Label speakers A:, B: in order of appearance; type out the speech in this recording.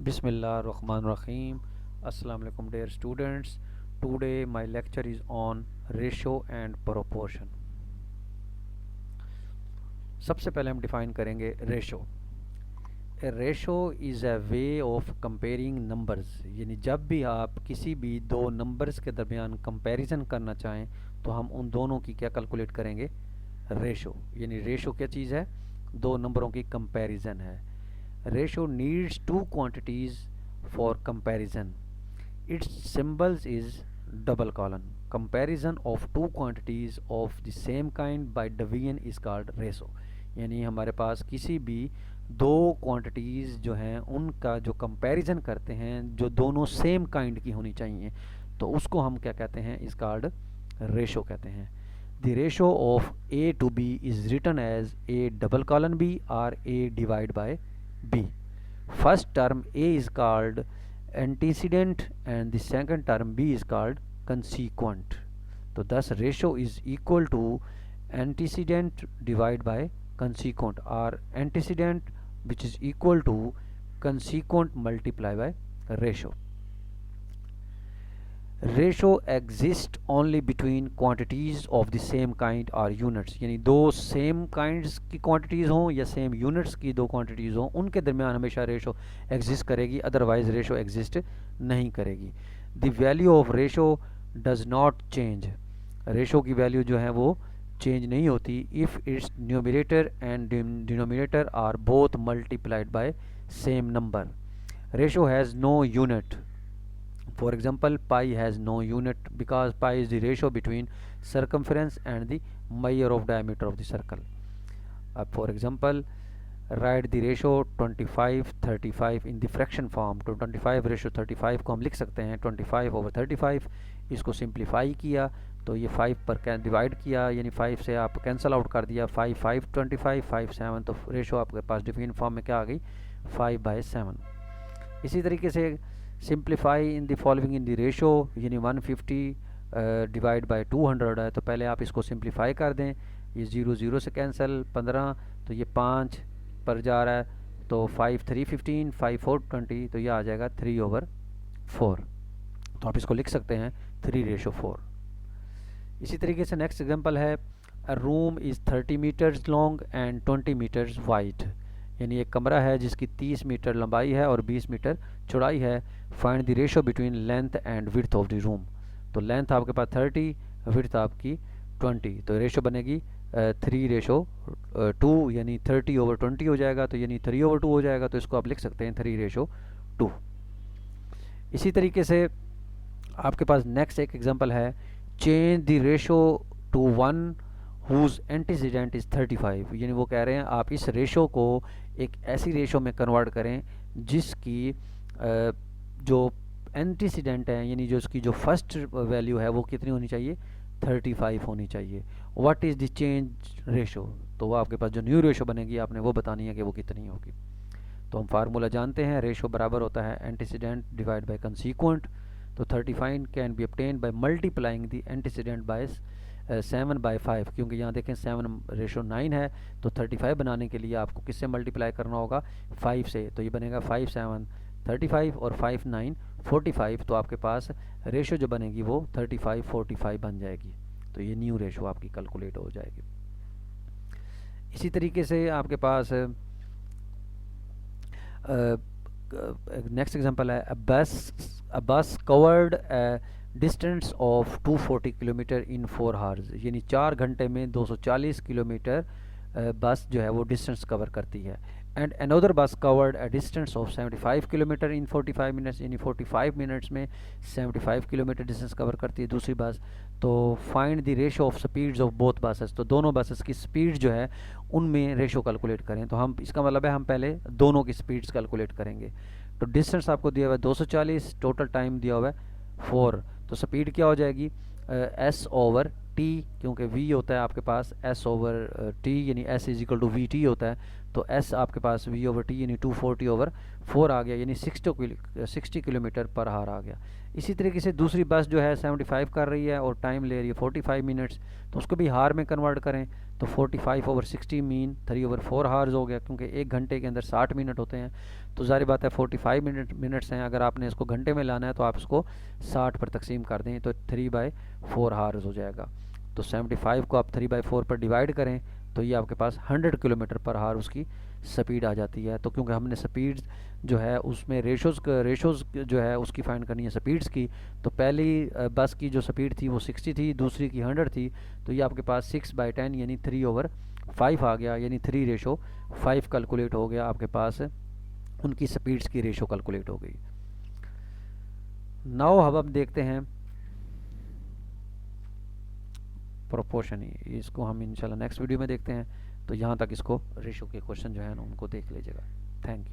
A: Bismillahirrahmanirrahim. Assalamu alaikum dear students. Today my lecture is on ratio and proportion. सबसे पहले हम define करेंगे ratio. A ratio is a way of comparing numbers. यानी जब भी आप किसी भी दो नंबर्स के दरमियान कंपैरिजन करना चाहें तो हम उन दोनों की क्या कैलकुलेट करेंगे, रेशो. यानी रेशो क्या चीज़ है, दो नंबरों की कंपैरिजन है. Ratio needs two quantities for comparison. Its symbols is double colon. Comparison of two quantities of the same kind by division is called ratio. यानी हमारे पास किसी भी दो क्वांटिटीज़ जो हैं उनका जो कंपैरिजन करते हैं जो दोनों सेम काइंड की होनी चाहिए तो उसको हम क्या कहते हैं, इस कार्ड रेशो कहते हैं. The ratio of A to B is written as A double colon B or A divided by B. First term A is called antecedent and the second term B is called consequent. So thus ratio is equal to antecedent divided by consequent, or antecedent which is equal to consequent multiplied by ratio. Ratio exist only between quantities of the same kind और units. यानी दो same kinds की quantities हों या same units की दो quantities हों उनके दरमियान हमेशा रेशो एग्जिस्ट करेगी, अदरवाइज रेशो एग्जिस्ट नहीं करेगी. The value of ratio does not change. Ratio की वैल्यू जो है वो चेंज नहीं होती if its numerator and denominator are both multiplied by same number. Ratio has no unit. For example, pi has no unit because pi is the ratio between circumference and the measure of diameter of the circle. For example, write the ratio 25:35 in the fraction form. तो 25 ratio 35 को हम लिख सकते हैं 25/35. इसको simplify किया तो ये 5 पर डिवाइड किया, यानी 5 से आप कैंसिल आउट कर दिया. 5 5 25 5 7, तो रेशो आपके पास डिफाइन फॉर्म में क्या आ गई, 5/7. इसी तरीके से simplify in the following in the ratio, यानी 150 डिवाइड बाय 200 है तो पहले आप इसको सिंप्लीफाई कर दें. ये 0 0 से कैंसिल, 15 तो ये 5 पर जा रहा है तो 5 3 15 5 4 20, तो ये आ जाएगा 3/4. तो आप इसको लिख सकते हैं 3:4. इसी तरीके से नेक्स्ट एग्जांपल है, a room is 30 metres long and 20 metres wide. यानी एक कमरा है जिसकी 30 मीटर लंबाई है और 20 मीटर चौड़ाई है. Find the ratio between length and width of the room. तो लेंथ आपके पास 30, विड्थ आपकी 20, तो रेशो बनेगी 3:2, यानी 30/20 हो जाएगा. तो यानी 3/2 हो जाएगा, तो इसको आप लिख सकते हैं 3:2. इसी तरीके से आपके पास नेक्स्ट एक एग्जांपल है, change the ratio two 1 whose antecedent is 35. यानी वो कह रहे हैं आप इस रेशो को एक ऐसी रेशो में कन्वर्ट करें जिसकी जो एंटीसीडेंट है, यानी जो उसकी जो फर्स्ट वैल्यू है वो कितनी होनी चाहिए, 35 होनी चाहिए. What is the change ratio, तो वो आपके पास जो न्यू रेशो बनेगी आपने वो बतानी है कि वो कितनी होगी. तो हम फार्मूला जानते हैं, रेशो बराबर होता है एंटीसीडेंट डिवाइड बाय कंसीक्वेंट. तो 35 can be obtained by multiplying the antecedent by 7/5, क्योंकि यहाँ देखें 7:9 है तो 35 बनाने के लिए आपको किससे मल्टीप्लाई करना होगा, 5 से. तो ये बनेगा 5 7 35 और 5 9 45. तो आपके पास रेशो जो बनेगी वो 35/45 बन जाएगी. तो ये न्यू रेशो आपकी कैलकुलेट हो जाएगी. इसी तरीके से आपके पास नेक्स्ट एग्जांपल है, अ बस covered distance of 240 kilometre in 4 hours. यानी 4 घंटे में 240 किलोमीटर बस जो है वो डिस्टेंस कवर करती है. एंड अनदर बस covered a distance of 75 kilometre in 45 minutes. यानी 45 मिनट्स में 75 किलोमीटर डिस्टेंस कवर करती है दूसरी बस. तो find the ratio of speeds of both buses. तो दोनों बसेस की स्पीड जो है उनमें रेशो कैलकुलेट करें. तो हम इसका मतलब है हम पहले दोनों की स्पीड्स कैलकुलेट करेंगे. तो डिस्टेंस आपको दिया हुआ है 240, टोटल टाइम दिया हुआ है 4. तो स्पीड क्या हो जाएगी, S/T, क्योंकि V होता है आपके पास S/T, यानी S = VT होता है. तो एस आपके पास वी ओवर टी यानी 240/4 आ गया, यानी 60 किलोमीटर पर आवर आ गया। इसी तरीके से दूसरी बस जो है 75 कर रही है और टाइम ले रही है 45 मिनट्स, तो उसको भी हार में कन्वर्ट करें तो 45/60 मीन 3/4 हार्स हो गया, क्योंकि 1 घंटे के अंदर 60 मिनट होते हैं। तो ज़ाहिर बात है 45 मिनट्स हैं, अगर आपने इसको घंटे में लाना है तो आप इसको 60 पर तकसीम कर दें तो 3/4 हार्स हो जाएगा। तो 75 को आप 3/4 पर डिवाइड करें तो ये आपके पास 100 किलोमीटर पर आवर उसकी स्पीड आ जाती है। तो क्योंकि हमने स्पीड जो है उसमें रेशोज़ जो है उसकी फाइंड करनी है स्पीड्स की, तो पहली बस की जो स्पीड थी वो 60 थी, दूसरी की 100 थी, तो ये आपके पास 6/10 यानी 3/5 आ गया, यानी 3:5 कैलकुलेट हो गया आपके पास, उनकी स्पीड्स की रेशो कैलकुलेट हो गई। नाउ अब हम देखते हैं प्रोपोर्शन, ही इसको हम इंशाल्लाह नेक्स्ट वीडियो में देखते हैं। तो यहाँ तक इसको रेशो के क्वेश्चन जो है ना उनको देख लीजिएगा। Thank you.